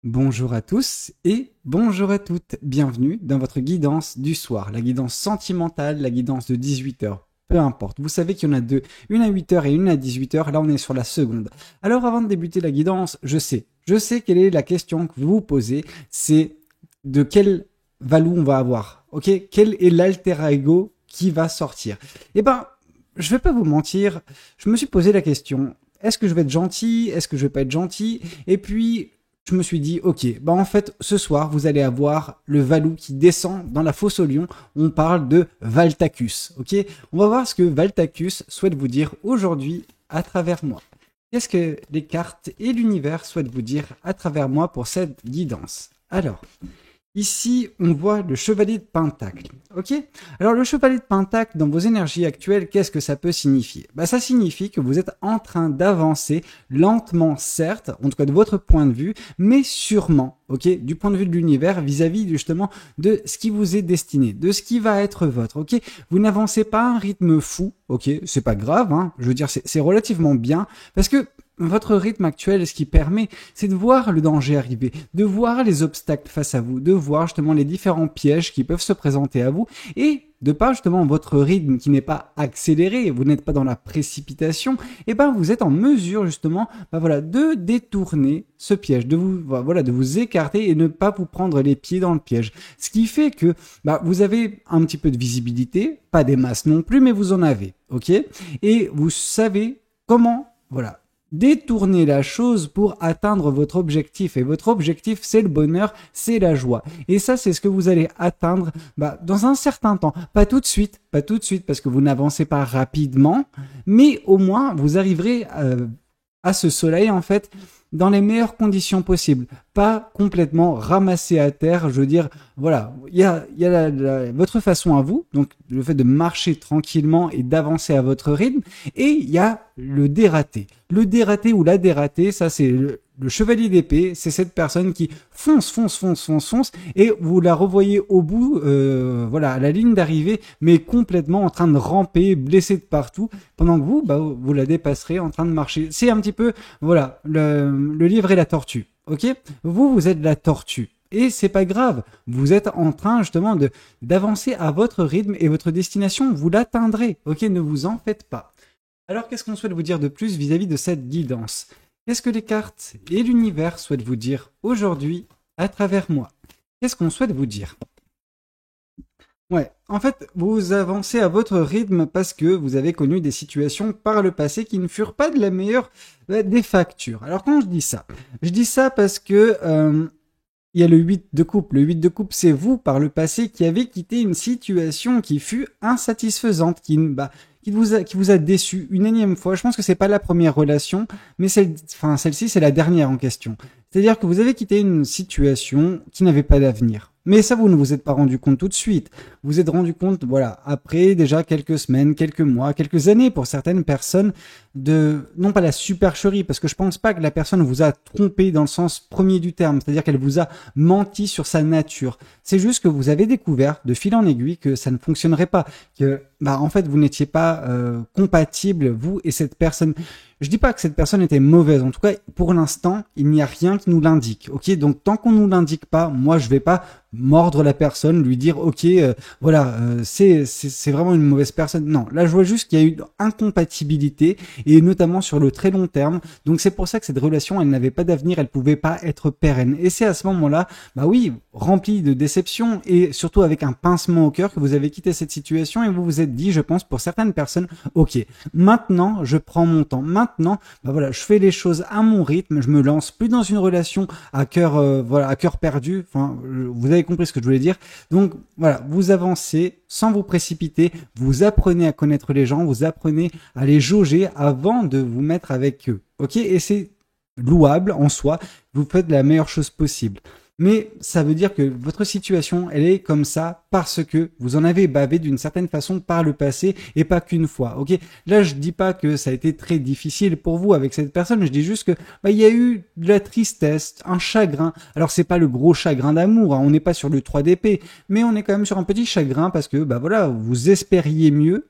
Bonjour à tous et bonjour à toutes. Bienvenue dans votre guidance du soir, la guidance sentimentale, la guidance de 18 heures. Peu importe, vous savez qu'il y en a deux, une à 8 heures et une à 18 heures. Là, on est sur la seconde. Alors, avant de débuter la guidance, je sais quelle est la question que vous vous posez. C'est de quel valou on va avoir. Ok, quel est l'alter ego qui va sortir? Eh ben, je vais pas vous mentir. Je me suis posé la question. Est-ce que je vais être gentil? Est-ce que je vais pas être gentil? Et puis, je me suis dit, ok, bah en fait, ce soir, vous allez avoir le Valou qui descend dans la fosse au lion. On parle de Valtacus, ok? On va voir ce que Valtacus souhaite vous dire aujourd'hui à travers moi. Qu'est-ce que les cartes et l'univers souhaitent vous dire à travers moi pour cette guidance? Alors, ici, on voit le chevalier de Pentacle. Ok? Alors, le chevalier de Pentacle, dans vos énergies actuelles, qu'est-ce que ça peut signifier? Bah, ça signifie que vous êtes en train d'avancer lentement, certes, en tout cas de votre point de vue, mais sûrement, ok? Du point de vue de l'univers, vis-à-vis justement de ce qui vous est destiné, de ce qui va être votre, ok? Vous n'avancez pas à un rythme fou, ok? C'est pas grave, hein? Je veux dire, c'est relativement bien, parce que votre rythme actuel, ce qui permet, c'est de voir le danger arriver, de voir les obstacles face à vous, de voir justement les différents pièges qui peuvent se présenter à vous et de par justement votre rythme qui n'est pas accéléré, vous n'êtes pas dans la précipitation, et ben vous êtes en mesure justement, voilà, de détourner ce piège, de vous, voilà, de vous écarter et ne pas vous prendre les pieds dans le piège. Ce qui fait que, vous avez un petit peu de visibilité, pas des masses non plus, mais vous en avez, ok? Et vous savez comment, voilà, détourner la chose pour atteindre votre objectif. Et votre objectif, c'est le bonheur, c'est la joie. Et ça, c'est ce que vous allez atteindre dans un certain temps. Pas tout de suite, parce que vous n'avancez pas rapidement, mais au moins, vous arriverez à ce soleil, en fait, dans les meilleures conditions possibles. Pas complètement ramassé à terre, je veux dire, voilà, il y a votre façon à vous, donc le fait de marcher tranquillement et d'avancer à votre rythme, et il y a le dératé. Le dératé ou la dératée, ça c'est le chevalier d'épée, c'est cette personne qui fonce, et vous la revoyez au bout, voilà, à la ligne d'arrivée, mais complètement en train de ramper, blessé de partout, pendant que vous, vous la dépasserez en train de marcher. C'est un petit peu, voilà, le livre et la tortue, ok? Vous êtes la tortue. Et c'est pas grave, vous êtes en train justement d'avancer à votre rythme et votre destination, vous l'atteindrez, ok? Ne vous en faites pas. Alors, qu'est-ce qu'on souhaite vous dire de plus vis-à-vis de cette guidance? Qu'est-ce que les cartes et l'univers souhaitent vous dire aujourd'hui à travers moi? Qu'est-ce qu'on souhaite vous dire? Ouais, en fait, vous avancez à votre rythme parce que vous avez connu des situations par le passé qui ne furent pas de la meilleure des factures. Alors, quand je dis ça parce que il y a le 8 de coupe. Le 8 de coupe, c'est vous, par le passé, qui avez quitté une situation qui fut insatisfaisante, qui vous a déçu une énième fois. Je pense que c'est pas la première relation, mais celle-ci, c'est la dernière en question. C'est-à-dire que vous avez quitté une situation qui n'avait pas d'avenir. Mais ça, vous ne vous êtes pas rendu compte tout de suite. Vous vous êtes rendu compte, voilà, après déjà quelques semaines, quelques mois, quelques années pour certaines personnes non pas la supercherie, parce que je pense pas que la personne vous a trompé dans le sens premier du terme, c'est-à-dire qu'elle vous a menti sur sa nature. C'est juste que vous avez découvert de fil en aiguille que ça ne fonctionnerait pas, que, en fait, vous n'étiez pas compatible, vous et cette personne. Je dis pas que cette personne était mauvaise. En tout cas, pour l'instant, il n'y a rien qui nous l'indique. Ok, donc tant qu'on nous l'indique pas, moi je vais pas mordre la personne, lui dire ok, voilà, c'est vraiment une mauvaise personne. Non, là je vois juste qu'il y a eu incompatibilité et notamment sur le très long terme. Donc c'est pour ça que cette relation, elle n'avait pas d'avenir, elle pouvait pas être pérenne. Et c'est à ce moment-là, oui, rempli de déception et surtout avec un pincement au cœur que vous avez quitté cette situation et vous vous êtes dit, je pense pour certaines personnes, ok, maintenant je prends mon temps. Maintenant, voilà, je fais les choses à mon rythme, je me lance plus dans une relation à cœur, voilà, à cœur perdu. Enfin, vous avez compris ce que je voulais dire. Donc voilà, vous avancez sans vous précipiter, vous apprenez à connaître les gens, vous apprenez à les jauger avant de vous mettre avec eux. Ok, et c'est louable en soi. Vous faites la meilleure chose possible. Mais ça veut dire que votre situation, elle est comme ça parce que vous en avez bavé d'une certaine façon par le passé et pas qu'une fois. Ok, là je dis pas que ça a été très difficile pour vous avec cette personne, je dis juste que il y a eu de la tristesse, un chagrin. Alors c'est pas le gros chagrin d'amour, hein, on n'est pas sur le 3 d'épée, mais on est quand même sur un petit chagrin parce que voilà, vous espériez mieux.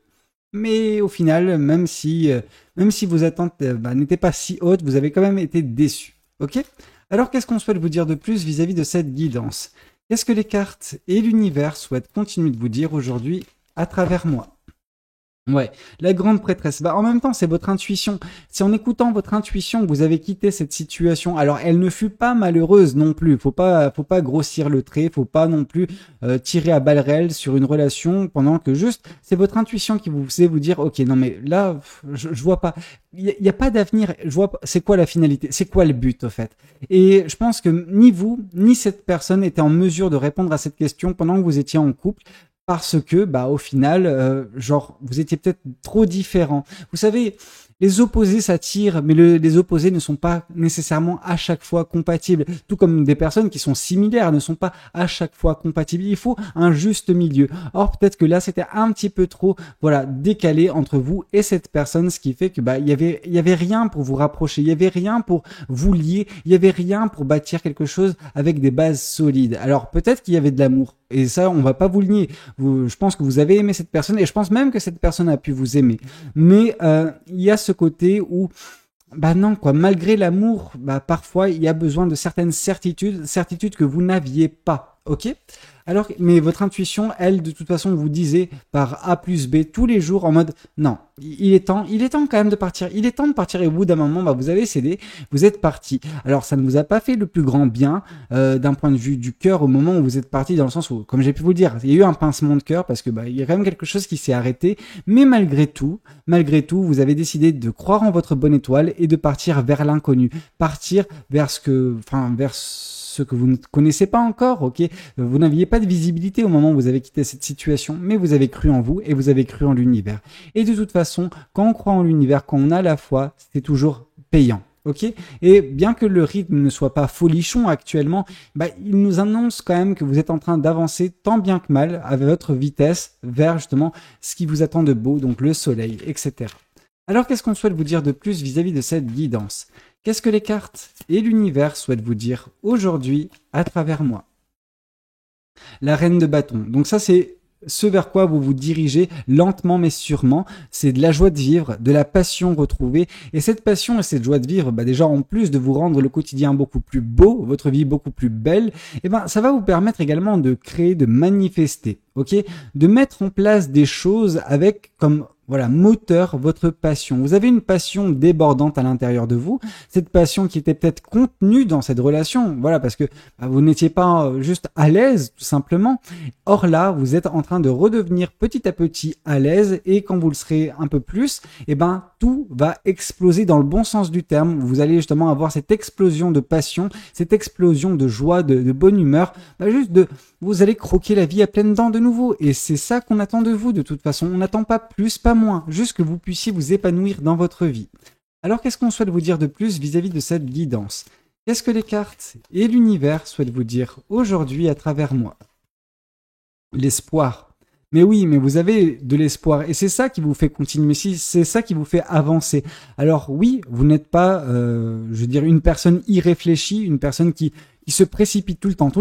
Mais au final, même si vos attentes n'étaient pas si hautes, vous avez quand même été déçus. Ok? Alors qu'est-ce qu'on souhaite vous dire de plus vis-à-vis de cette guidance? Qu'est-ce que les cartes et l'univers souhaitent continuer de vous dire aujourd'hui à travers moi? Ouais, la grande prêtresse. Bah, en même temps, c'est votre intuition. C'est en écoutant votre intuition que vous avez quitté cette situation. Alors, elle ne fut pas malheureuse non plus. Faut pas grossir le trait. Faut pas non plus tirer à balles réelles sur une relation pendant que juste, c'est votre intuition qui vous faisait vous dire, ok, non mais là, je vois pas. Il y a pas d'avenir. Je vois pas. C'est quoi la finalité? C'est quoi le but au fait? Et je pense que ni vous ni cette personne étaient en mesure de répondre à cette question pendant que vous étiez en couple. Parce que, bah, au final, genre, vous étiez peut-être trop différents. Vous savez, les opposés s'attirent, mais les opposés ne sont pas nécessairement à chaque fois compatibles. Tout comme des personnes qui sont similaires ne sont pas à chaque fois compatibles. Il faut un juste milieu. Or, peut-être que là, c'était un petit peu trop, voilà, décalé entre vous et cette personne, ce qui fait que, bah, il y avait rien pour vous rapprocher. Il y avait rien pour vous lier. Il y avait rien pour bâtir quelque chose avec des bases solides. Alors, peut-être qu'il y avait de l'amour. Et ça, on va pas vous le nier. Je pense que vous avez aimé cette personne et je pense même que cette personne a pu vous aimer. Mais il y a ce côté où, bah non quoi, malgré l'amour, bah parfois il y a besoin de certaines certitudes que vous n'aviez pas. Ok? Alors, mais votre intuition, elle, de toute façon, vous disait par A plus B tous les jours en mode non, il est temps quand même de partir. Il est temps de partir et au bout d'un moment, bah vous avez cédé, vous êtes parti. Alors, ça ne vous a pas fait le plus grand bien d'un point de vue du cœur au moment où vous êtes parti, dans le sens où, comme j'ai pu vous le dire, il y a eu un pincement de cœur parce que bah il y a quand même quelque chose qui s'est arrêté. Mais malgré tout, vous avez décidé de croire en votre bonne étoile et de partir vers l'inconnu, partir vers ce que vous ne connaissez pas encore, ok? Vous n'aviez pas de visibilité au moment où vous avez quitté cette situation, mais vous avez cru en vous et vous avez cru en l'univers. Et de toute façon, quand on croit en l'univers, quand on a la foi, c'est toujours payant. Ok? Et bien que le rythme ne soit pas folichon actuellement, bah, il nous annonce quand même que vous êtes en train d'avancer tant bien que mal à votre vitesse vers justement ce qui vous attend de beau, donc le soleil, etc. Alors qu'est-ce qu'on souhaite vous dire de plus vis-à-vis de cette guidance? Qu'est-ce que les cartes et l'univers souhaitent vous dire aujourd'hui à travers moi? La reine de bâton. Donc ça, c'est ce vers quoi vous vous dirigez lentement mais sûrement. C'est de la joie de vivre, de la passion retrouvée. Et cette passion et cette joie de vivre, bah déjà en plus de vous rendre le quotidien beaucoup plus beau, votre vie beaucoup plus belle, et ben ça va vous permettre également de créer, de manifester, ok, de mettre en place des choses avec comme voilà, moteur, votre passion. Vous avez une passion débordante à l'intérieur de vous. Cette passion qui était peut-être contenue dans cette relation. Voilà, parce que bah, vous n'étiez pas juste à l'aise, tout simplement. Or là, vous êtes en train de redevenir petit à petit à l'aise et quand vous le serez un peu plus, eh ben, tout va exploser dans le bon sens du terme. Vous allez justement avoir cette explosion de passion, cette explosion de joie, de bonne humeur. Bah, vous allez croquer la vie à pleines dents de nouveau. Et c'est ça qu'on attend de vous de toute façon. On n'attend pas plus, pas moins. Juste que vous puissiez vous épanouir dans votre vie. Alors qu'est-ce qu'on souhaite vous dire de plus vis-à-vis de cette guidance? Qu'est-ce que les cartes et l'univers souhaitent vous dire aujourd'hui à travers moi? L'espoir. Mais oui, mais vous avez de l'espoir et c'est ça qui vous fait continuer, c'est ça qui vous fait avancer. Alors oui, vous n'êtes pas, je veux dire, une personne irréfléchie, une personne qui se précipite tout le temps.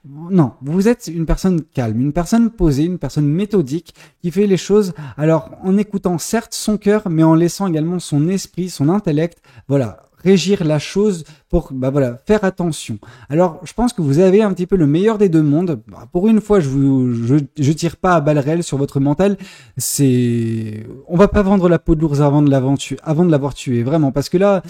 Non, vous êtes une personne calme, une personne posée, une personne méthodique qui fait les choses, alors en écoutant certes son cœur, mais en laissant également son esprit, son intellect, voilà, régir la chose pour bah voilà, faire attention. Alors, je pense que vous avez un petit peu le meilleur des deux mondes. Pour une fois, je tire pas à balles réelles sur votre mental. On va pas vendre la peau de l'ours avant de l'avoir tué, vraiment, parce que là,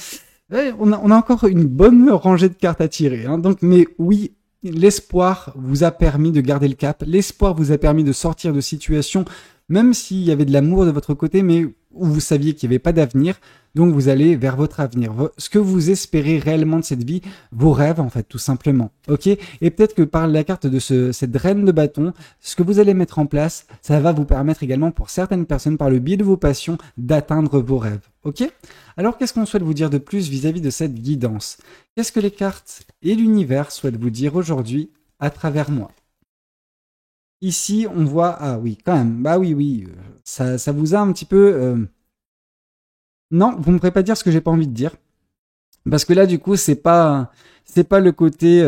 on a encore une bonne rangée de cartes à tirer, hein. Donc, mais oui, l'espoir vous a permis de garder le cap. L'espoir vous a permis de sortir de situations, même s'il y avait de l'amour de votre côté, mais où vous saviez qu'il n'y avait pas d'avenir. Donc vous allez vers votre avenir, ce que vous espérez réellement de cette vie, vos rêves en fait, tout simplement. Ok? Et peut-être que par la carte de cette reine de bâton, ce que vous allez mettre en place, ça va vous permettre également pour certaines personnes, par le biais de vos passions, d'atteindre vos rêves. Ok? Alors qu'est-ce qu'on souhaite vous dire de plus vis-à-vis de cette guidance? Qu'est-ce que les cartes et l'univers souhaitent vous dire aujourd'hui à travers moi? Ici, on voit... Ah oui, quand même. Bah oui, ça vous a un petit peu... Non, vous ne me pourrez pas dire ce que j'ai pas envie de dire. Parce que là, du coup, c'est pas le côté...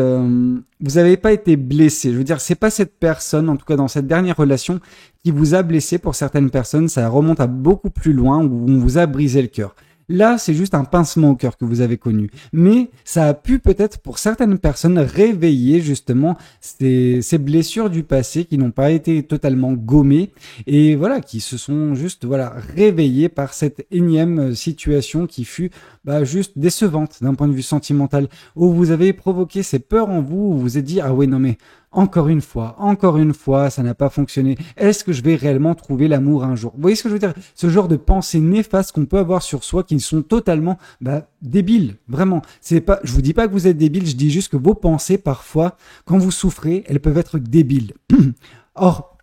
vous avez pas été blessé. Je veux dire, c'est pas cette personne, en tout cas dans cette dernière relation, qui vous a blessé. Pour certaines personnes, ça remonte à beaucoup plus loin, où on vous a brisé le cœur. Là, c'est juste un pincement au cœur que vous avez connu. Mais ça a pu peut-être pour certaines personnes réveiller justement ces blessures du passé qui n'ont pas été totalement gommées et voilà, qui se sont juste voilà réveillées par cette énième situation qui fut juste décevante d'un point de vue sentimental, où vous avez provoqué ces peurs en vous, où vous vous êtes dit ah ouais non mais encore une fois, ça n'a pas fonctionné. Est-ce que je vais réellement trouver l'amour un jour? Vous voyez ce que je veux dire? Ce genre de pensées néfastes qu'on peut avoir sur soi qui sont totalement débiles, vraiment. C'est pas, je vous dis pas que vous êtes débile, je dis juste que vos pensées, parfois, quand vous souffrez, elles peuvent être débiles. Or,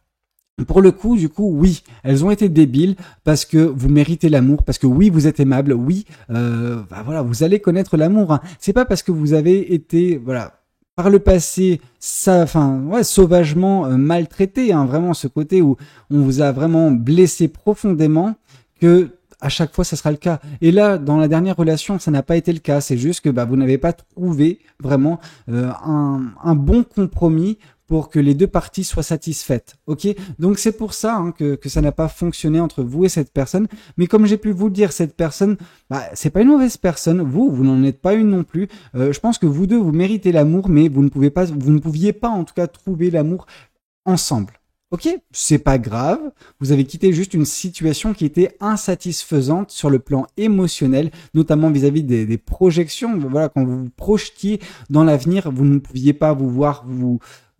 pour le coup, du coup, oui, elles ont été débiles parce que vous méritez l'amour, parce que oui, vous êtes aimable, oui, voilà, vous allez connaître l'amour. Hein. C'est pas parce que vous avez été, voilà, par le passé, sauvagement maltraité, hein, vraiment ce côté où on vous a vraiment blessé profondément, que à chaque fois ça sera le cas. Et là, dans la dernière relation, ça n'a pas été le cas. C'est juste que vous n'avez pas trouvé vraiment un bon compromis pour que les deux parties soient satisfaites. Ok, donc c'est pour ça que ça n'a pas fonctionné entre vous et cette personne. Mais comme j'ai pu vous le dire, cette personne, c'est pas une mauvaise personne. Vous n'en êtes pas une non plus. Je pense que vous deux, vous méritez l'amour, mais vous ne pouviez pas en tout cas trouver l'amour ensemble. Ok, c'est pas grave. Vous avez quitté juste une situation qui était insatisfaisante sur le plan émotionnel, notamment vis-à-vis des projections. Voilà, quand vous vous projetiez dans l'avenir, vous ne pouviez pas vous voir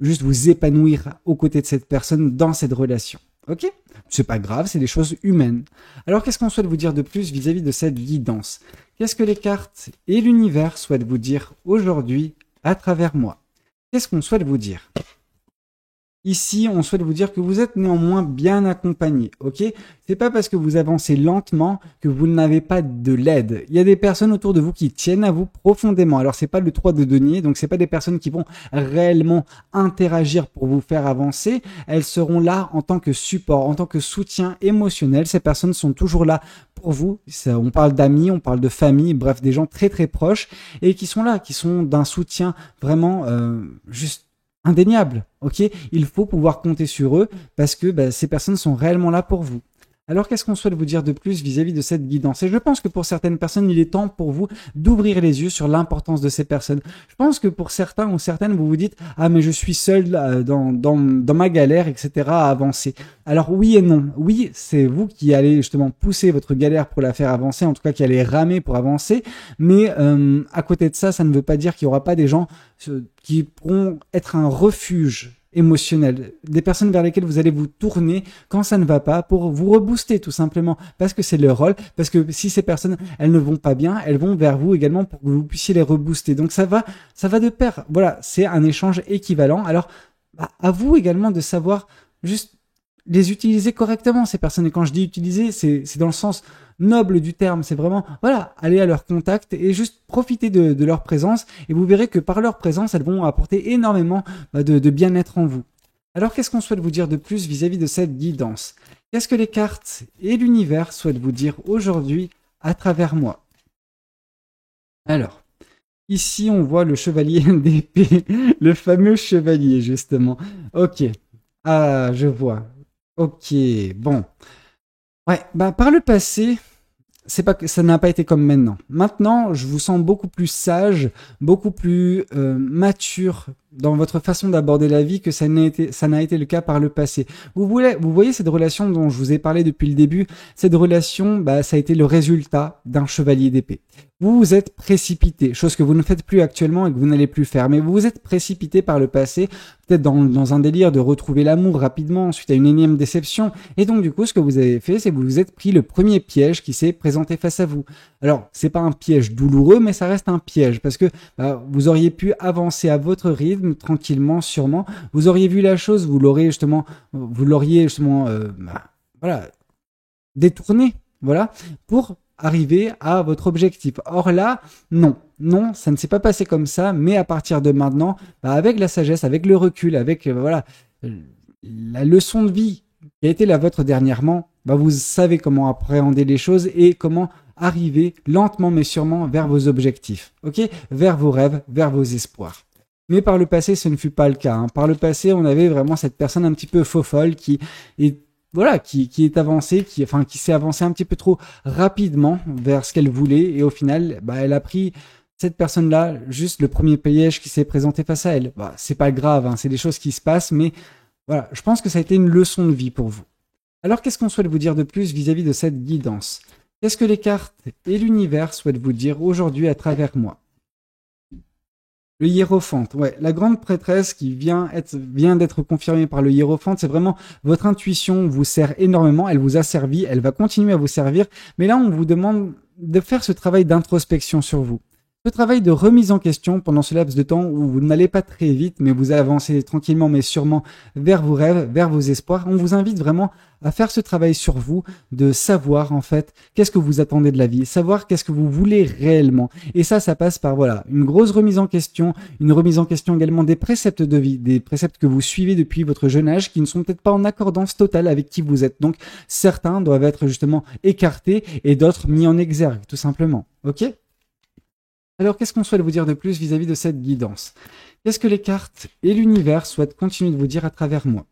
juste vous épanouir aux côtés de cette personne dans cette relation. Ok, c'est pas grave, c'est des choses humaines. Alors, qu'est-ce qu'on souhaite vous dire de plus vis-à-vis de cette guidance? Qu'est-ce que les cartes et l'univers souhaitent vous dire aujourd'hui à travers moi? Qu'est-ce qu'on souhaite vous dire? Ici, on souhaite vous dire que vous êtes néanmoins bien accompagné, ok? C'est pas parce que vous avancez lentement que vous n'avez pas de l'aide. Il y a des personnes autour de vous qui tiennent à vous profondément. Alors, c'est pas le 3 de denier, donc c'est pas des personnes qui vont réellement interagir pour vous faire avancer. Elles seront là en tant que support, en tant que soutien émotionnel. Ces personnes sont toujours là pour vous. On parle d'amis, on parle de famille, bref, des gens très très proches et qui sont là, qui sont d'un soutien vraiment juste indéniable, ok? Il faut pouvoir compter sur eux parce que ces personnes sont réellement là pour vous. Alors, qu'est-ce qu'on souhaite vous dire de plus vis-à-vis de cette guidance? Et je pense que pour certaines personnes, il est temps pour vous d'ouvrir les yeux sur l'importance de ces personnes. Je pense que pour certains ou certaines, vous vous dites « Ah, mais je suis seul dans ma galère, etc. à avancer. » Alors, oui et non. Oui, c'est vous qui allez justement pousser votre galère pour la faire avancer, en tout cas qui allez ramer pour avancer. Mais à côté de ça, ça ne veut pas dire qu'il n'y aura pas des gens qui pourront être un refuge émotionnel, des personnes vers lesquelles vous allez vous tourner quand ça ne va pas pour vous rebooster tout simplement, parce que c'est leur rôle, parce que si ces personnes elles ne vont pas bien, elles vont vers vous également pour que vous puissiez les rebooster. Donc ça va de pair. Voilà, c'est un échange équivalent. Alors à vous également de savoir juste les utiliser correctement, ces personnes. Et quand je dis utiliser, c'est dans le sens noble du terme. C'est vraiment, voilà, aller à leur contact et juste profiter de leur présence. Et vous verrez que par leur présence, elles vont apporter énormément de bien-être en vous. Alors, qu'est-ce qu'on souhaite vous dire de plus vis-à-vis de cette guidance? Qu'est-ce que les cartes et l'univers souhaitent vous dire aujourd'hui à travers moi? Alors, ici, on voit le chevalier d'épée, le fameux chevalier, justement. Ok. Ah, je vois. Ok, bon. Ouais, par le passé, c'est pas que ça n'a pas été comme maintenant. Maintenant, je vous sens beaucoup plus sage, beaucoup plus mature dans votre façon d'aborder la vie que ça n'a été le cas par le passé. Vous voyez cette relation dont je vous ai parlé depuis le début, cette relation, ça a été le résultat d'un chevalier d'épée. Vous vous êtes précipité, chose que vous ne faites plus actuellement et que vous n'allez plus faire, mais vous vous êtes précipité par le passé, peut-être dans un délire de retrouver l'amour rapidement suite à une énième déception, et donc du coup ce que vous avez fait, c'est que vous vous êtes pris le premier piège qui s'est présenté face à vous. Alors, c'est pas un piège douloureux, mais ça reste un piège, parce que vous auriez pu avancer à votre rythme, tranquillement, sûrement, vous auriez vu la chose, vous l'auriez justement voilà, détourné, voilà, pour arriver à votre objectif. Or là, non, ça ne s'est pas passé comme ça, mais à partir de maintenant, avec la sagesse, avec le recul, avec la leçon de vie qui a été la vôtre dernièrement, vous savez comment appréhender les choses et comment arriver lentement mais sûrement vers vos objectifs, ok, vers vos rêves, vers vos espoirs. Mais par le passé, ce ne fut pas le cas. Par le passé, on avait vraiment cette personne un petit peu faux-folle qui est voilà, qui est avancée, qui s'est avancée un petit peu trop rapidement vers ce qu'elle voulait et au final, bah, elle a pris cette personne-là, juste le premier piège qui s'est présenté face à elle. Bah, c'est pas grave, hein, c'est des choses qui se passent, mais voilà, je pense que ça a été une leçon de vie pour vous. Alors, qu'est-ce qu'on souhaite vous dire de plus vis-à-vis de cette guidance? Qu'est-ce que les cartes et l'univers souhaitent vous dire aujourd'hui à travers moi? Le hiérophante, ouais, la grande prêtresse qui vient d'être confirmée par le hiérophante, c'est vraiment votre intuition vous sert énormément, elle vous a servi, elle va continuer à vous servir, mais là on vous demande de faire ce travail d'introspection sur vous. Ce travail de remise en question pendant ce laps de temps où vous n'allez pas très vite, mais vous avancez tranquillement mais sûrement vers vos rêves, vers vos espoirs. On vous invite vraiment à faire ce travail sur vous, de savoir en fait qu'est-ce que vous attendez de la vie, savoir qu'est-ce que vous voulez réellement. Et ça passe par voilà une grosse remise en question, une remise en question également des préceptes de vie, des préceptes que vous suivez depuis votre jeune âge qui ne sont peut-être pas en accordance totale avec qui vous êtes. Donc certains doivent être justement écartés et d'autres mis en exergue, tout simplement. Ok ? Alors, qu'est-ce qu'on souhaite vous dire de plus vis-à-vis de cette guidance? Qu'est-ce que les cartes et l'univers souhaitent continuer de vous dire à travers moi?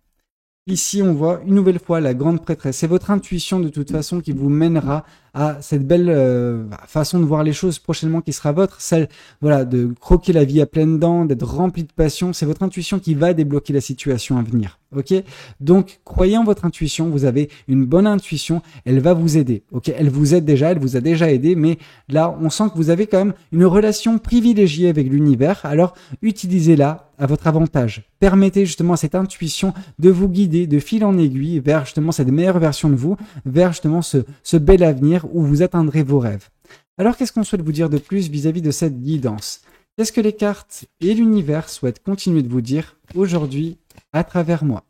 Ici, on voit une nouvelle fois la grande prêtresse. C'est votre intuition de toute façon qui vous mènera à cette belle façon de voir les choses prochainement qui sera votre, celle voilà de croquer la vie à pleines dents, d'être rempli de passion. C'est votre intuition qui va débloquer la situation à venir. Ok, donc croyez en votre intuition. Vous avez une bonne intuition, elle va vous aider. Ok, elle vous aide déjà, elle vous a déjà aidé, mais là, on sent que vous avez quand même une relation privilégiée avec l'univers. Alors, utilisez-la à votre avantage. Permettez justement à cette intuition de vous guider de fil en aiguille vers justement cette meilleure version de vous, vers justement ce bel avenir où vous atteindrez vos rêves. Alors, qu'est-ce qu'on souhaite vous dire de plus vis-à-vis de cette guidance? Qu'est-ce que les cartes et l'univers souhaitent continuer de vous dire aujourd'hui à travers moi?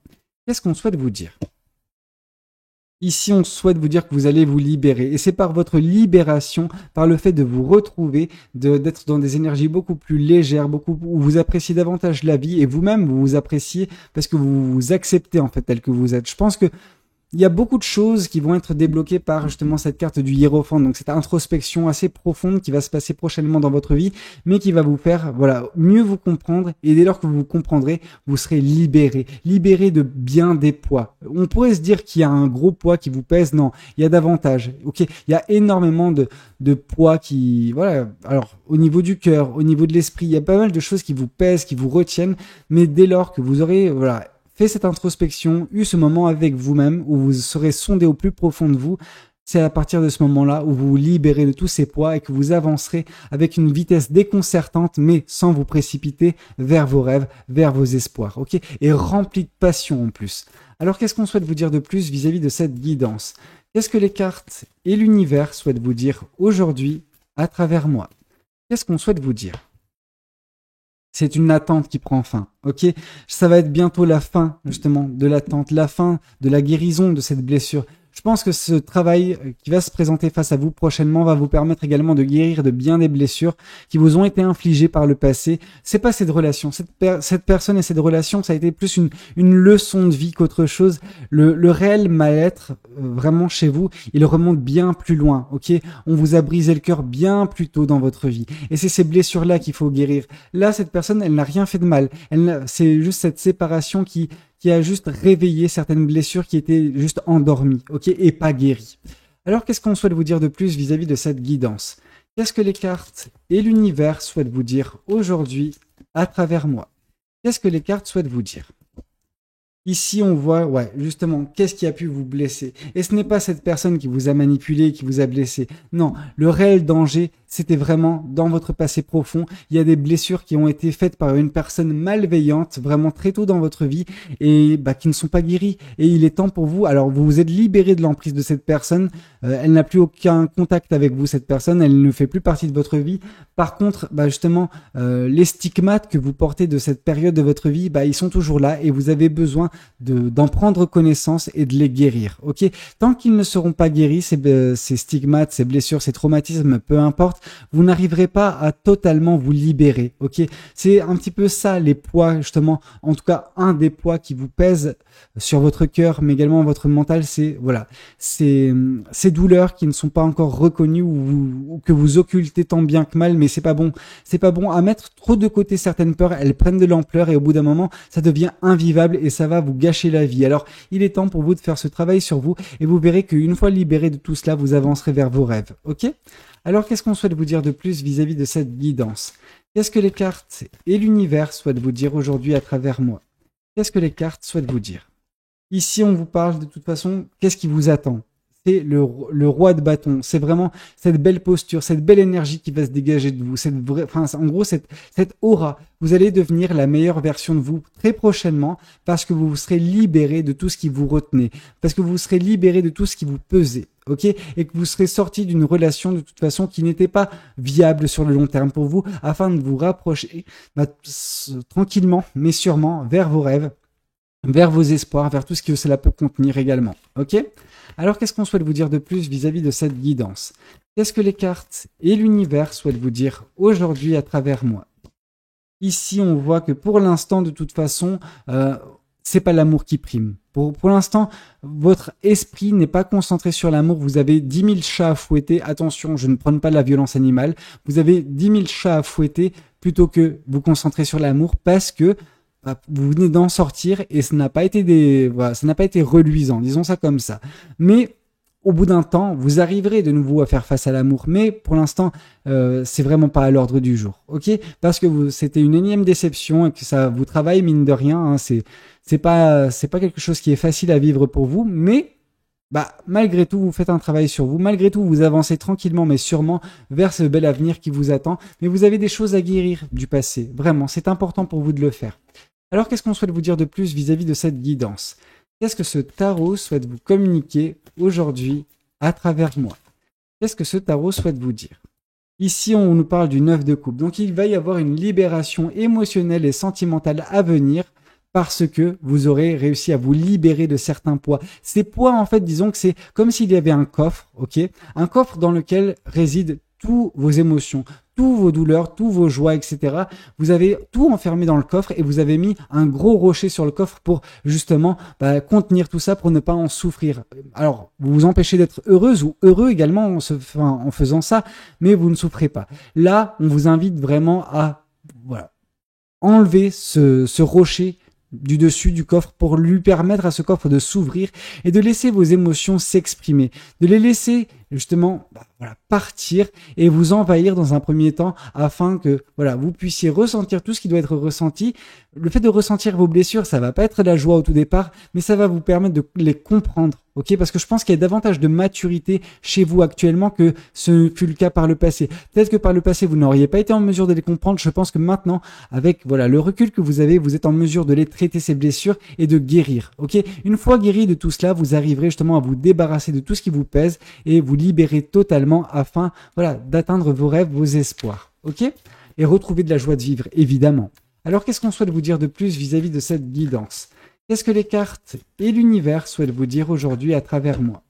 Qu'est-ce qu'on souhaite vous dire? Ici, on souhaite vous dire que vous allez vous libérer. Et c'est par votre libération, par le fait de vous retrouver, d'être dans des énergies beaucoup plus légères, où vous appréciez davantage la vie et vous-même, vous vous appréciez parce que vous vous acceptez en fait tel que vous êtes. Je pense que il y a beaucoup de choses qui vont être débloquées par justement cette carte du hiérophante, donc cette introspection assez profonde qui va se passer prochainement dans votre vie, mais qui va vous faire voilà mieux vous comprendre, et dès lors que vous vous comprendrez, vous serez libéré de bien des poids. On pourrait se dire qu'il y a un gros poids qui vous pèse, non, il y a davantage. Ok, il y a énormément de poids qui voilà. Alors au niveau du cœur, au niveau de l'esprit, il y a pas mal de choses qui vous pèsent, qui vous retiennent, mais dès lors que vous aurez voilà fait cette introspection, eu ce moment avec vous-même où vous serez sondé au plus profond de vous, c'est à partir de ce moment-là où vous vous libérez de tous ces poids et que vous avancerez avec une vitesse déconcertante, mais sans vous précipiter vers vos rêves, vers vos espoirs, ok? Et rempli de passion en plus. Alors, qu'est-ce qu'on souhaite vous dire de plus vis-à-vis de cette guidance? Qu'est-ce que les cartes et l'univers souhaitent vous dire aujourd'hui à travers moi? Qu'est-ce qu'on souhaite vous dire? C'est une attente qui prend fin, ok? Ça va être bientôt la fin, justement, de l'attente, la fin de la guérison de cette blessure. Je pense que ce travail qui va se présenter face à vous prochainement va vous permettre également de guérir de bien des blessures qui vous ont été infligées par le passé. C'est pas cette relation, cette personne et cette relation, ça a été plus une leçon de vie qu'autre chose. Le réel mal-être, vraiment chez vous, il remonte bien plus loin, ok? On vous a brisé le cœur bien plus tôt dans votre vie. Et c'est ces blessures-là qu'il faut guérir. Là, cette personne, elle n'a rien fait de mal. C'est juste cette séparation qui a juste réveillé certaines blessures qui étaient juste endormies, ok, et pas guéries. Alors, qu'est-ce qu'on souhaite vous dire de plus vis-à-vis de cette guidance? Qu'est-ce que les cartes et l'univers souhaitent vous dire aujourd'hui à travers moi? Qu'est-ce que les cartes souhaitent vous dire? Ici, on voit, ouais, justement, qu'est-ce qui a pu vous blesser? Et ce n'est pas cette personne qui vous a manipulé, qui vous a blessé. Non, le réel danger, c'était vraiment dans votre passé profond. Il y a des blessures qui ont été faites par une personne malveillante, vraiment très tôt dans votre vie, et qui ne sont pas guéries. Et il est temps pour vous, alors vous vous êtes libéré de l'emprise de cette personne, elle n'a plus aucun contact avec vous, cette personne, elle ne fait plus partie de votre vie. Par contre, justement, les stigmates que vous portez de cette période de votre vie, ils sont toujours là, et vous avez besoin d'en prendre connaissance et de les guérir. Ok, tant qu'ils ne seront pas guéris, ces stigmates, ces blessures, ces traumatismes, peu importe, cartes, vous n'arriverez pas à totalement vous libérer, ok? C'est un petit peu ça, les poids, justement, en tout cas, un des poids qui vous pèse sur votre cœur, mais également votre mental, c'est, voilà, ces douleurs qui ne sont pas encore reconnues ou que vous occultez tant bien que mal, mais c'est pas bon. C'est pas bon à mettre trop de côté certaines peurs, elles prennent de l'ampleur et au bout d'un moment, ça devient invivable et ça va vous gâcher la vie. Alors, il est temps pour vous de faire ce travail sur vous et vous verrez qu'une fois libéré de tout cela, vous avancerez vers vos rêves, ok? Alors, qu'est-ce qu'on souhaite vous dire de plus vis-à-vis de cette guidance? Qu'est-ce que les cartes et l'univers souhaitent vous dire aujourd'hui à travers moi? Qu'est-ce que les cartes souhaitent vous dire? Ici, on vous parle de toute façon, qu'est-ce qui vous attend? C'est le roi de bâton. C'est vraiment cette belle posture, cette belle énergie qui va se dégager de vous. En gros, cette aura. Vous allez devenir la meilleure version de vous très prochainement parce que vous serez libéré de tout ce qui vous retenait, parce que vous serez libéré de tout ce qui vous pesait. Ok, et que vous serez sorti d'une relation de toute façon qui n'était pas viable sur le long terme pour vous, afin de vous rapprocher tranquillement mais sûrement vers vos rêves, vers vos espoirs, vers tout ce que cela peut contenir également. Ok? Alors qu'est-ce qu'on souhaite vous dire de plus vis-à-vis de cette guidance? Qu'est-ce que les cartes et l'univers souhaitent vous dire aujourd'hui à travers moi? Ici, on voit que pour l'instant, de toute façon, c'est pas l'amour qui prime. Pour l'instant, votre esprit n'est pas concentré sur l'amour. Vous avez 10 000 chats à fouetter. Attention, je ne prône pas la violence animale. Vous avez 10 000 chats à fouetter plutôt que vous concentrer sur l'amour parce que vous venez d'en sortir et ça n'a pas été ça n'a pas été reluisant, disons ça comme ça. Mais au bout d'un temps, vous arriverez de nouveau à faire face à l'amour, mais pour l'instant, c'est vraiment pas à l'ordre du jour, ok? Parce que c'était une énième déception et que ça vous travaille mine de rien. Hein, c'est pas quelque chose qui est facile à vivre pour vous, mais malgré tout, vous faites un travail sur vous. Malgré tout, vous avancez tranquillement, mais sûrement vers ce bel avenir qui vous attend. Mais vous avez des choses à guérir du passé. Vraiment, c'est important pour vous de le faire. Alors, qu'est-ce qu'on souhaite vous dire de plus vis-à-vis de cette guidance? Qu'est-ce que ce tarot souhaite vous communiquer aujourd'hui à travers moi? Qu'est-ce que ce tarot souhaite vous dire? Ici, on nous parle du 9 de coupe. Donc, il va y avoir une libération émotionnelle et sentimentale à venir parce que vous aurez réussi à vous libérer de certains poids. Ces poids, en fait, disons que c'est comme s'il y avait un coffre, ok? Un coffre dans lequel résident toutes vos émotions, tous vos douleurs, tous vos joies, etc. Vous avez tout enfermé dans le coffre et vous avez mis un gros rocher sur le coffre pour justement contenir tout ça, pour ne pas en souffrir. Alors, vous vous empêchez d'être heureuse ou heureux également en faisant ça, mais vous ne souffrez pas. Là, on vous invite vraiment à enlever ce rocher du dessus du coffre pour lui permettre à ce coffre de s'ouvrir et de laisser vos émotions s'exprimer, de les laisser justement partir et vous envahir dans un premier temps afin que vous puissiez ressentir tout ce qui doit être ressenti. Le fait de ressentir vos blessures, ça va pas être la joie au tout départ, mais ça va vous permettre de les comprendre, ok? Parce que je pense qu'il y a davantage de maturité chez vous actuellement que ce fut le cas par le passé. Peut-être que par le passé, vous n'auriez pas été en mesure de les comprendre. Je pense que maintenant, avec le recul que vous avez, vous êtes en mesure de les traiter, ces blessures, et de guérir, ok? Une fois guéri de tout cela, vous arriverez justement à vous débarrasser de tout ce qui vous pèse et vous libérer totalement afin d'atteindre vos rêves, vos espoirs, ok? Et retrouver de la joie de vivre, évidemment. Alors, qu'est-ce qu'on souhaite vous dire de plus vis-à-vis de cette guidance? Qu'est-ce que les cartes et l'univers souhaitent vous dire aujourd'hui à travers moi?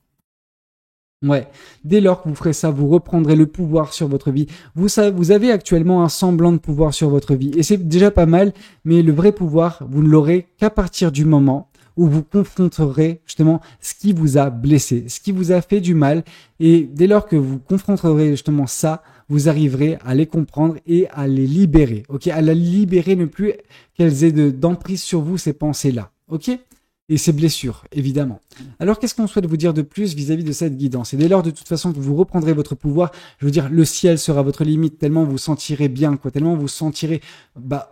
Dès lors que vous ferez ça, vous reprendrez le pouvoir sur votre vie. Vous avez actuellement un semblant de pouvoir sur votre vie. Et c'est déjà pas mal, mais le vrai pouvoir, vous ne l'aurez qu'à partir du moment où vous confronterez justement ce qui vous a blessé, ce qui vous a fait du mal. Et dès lors que vous confronterez justement ça, vous arriverez à les comprendre et à les libérer. Ok, à la libérer, ne plus qu'elles aient d'emprise sur vous, ces pensées-là. Ok? Et ces blessures, évidemment. Alors, qu'est-ce qu'on souhaite vous dire de plus vis-à-vis de cette guidance? Et dès lors, de toute façon, que vous reprendrez votre pouvoir, je veux dire, le ciel sera votre limite, tellement vous sentirez bien, tellement vous sentirez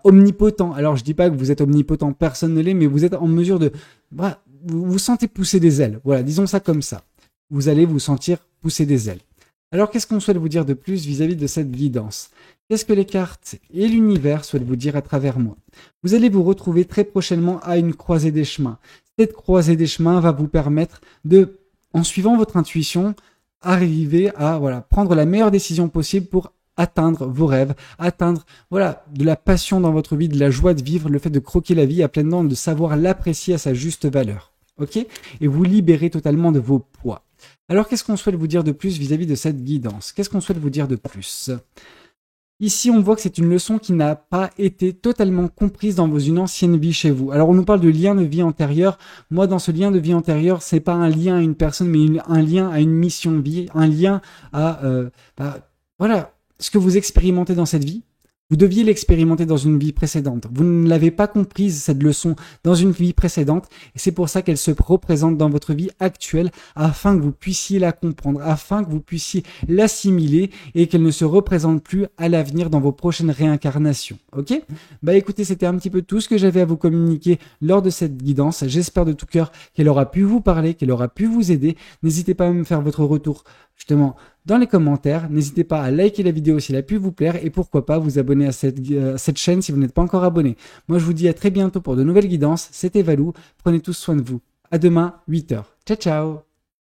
omnipotent. Alors, je dis pas que vous êtes omnipotent, personne ne l'est, mais vous êtes en mesure de... vous vous sentez pousser des ailes. Voilà, disons ça comme ça. Vous allez vous sentir pousser des ailes. Alors, qu'est-ce qu'on souhaite vous dire de plus vis-à-vis de cette guidance? Qu'est-ce que les cartes et l'univers souhaitent vous dire à travers moi? Vous allez vous retrouver très prochainement à une croisée des chemins. Cette croisée des chemins va vous permettre de, en suivant votre intuition, arriver à prendre la meilleure décision possible pour atteindre vos rêves, atteindre de la passion dans votre vie, de la joie de vivre, le fait de croquer la vie à pleines dents, de savoir l'apprécier à sa juste valeur. Ok? Et vous libérer totalement de vos poids. Alors, qu'est-ce qu'on souhaite vous dire de plus vis-à-vis de cette guidance? Qu'est-ce qu'on souhaite vous dire de plus? Ici, on voit que c'est une leçon qui n'a pas été totalement comprise dans une ancienne vie chez vous. Alors, on nous parle de lien de vie antérieure. Moi, dans ce lien de vie antérieure, c'est pas un lien à une personne, mais un lien à une mission de vie, un lien à, voilà, ce que vous expérimentez dans cette vie. Vous deviez l'expérimenter dans une vie précédente. Vous ne l'avez pas comprise, cette leçon, dans une vie précédente. Et c'est pour ça qu'elle se représente dans votre vie actuelle, afin que vous puissiez la comprendre, afin que vous puissiez l'assimiler et qu'elle ne se représente plus à l'avenir dans vos prochaines réincarnations. Ok? Bah écoutez, c'était un petit peu tout ce que j'avais à vous communiquer lors de cette guidance. J'espère de tout cœur qu'elle aura pu vous parler, qu'elle aura pu vous aider. N'hésitez pas à me faire votre retour, justement, dans les commentaires. N'hésitez pas à liker la vidéo si elle a pu vous plaire et pourquoi pas vous abonner à cette chaîne si vous n'êtes pas encore abonné. Moi, je vous dis à très bientôt pour de nouvelles guidances. C'était Valou. Prenez tous soin de vous. À demain, 8h. Ciao, ciao!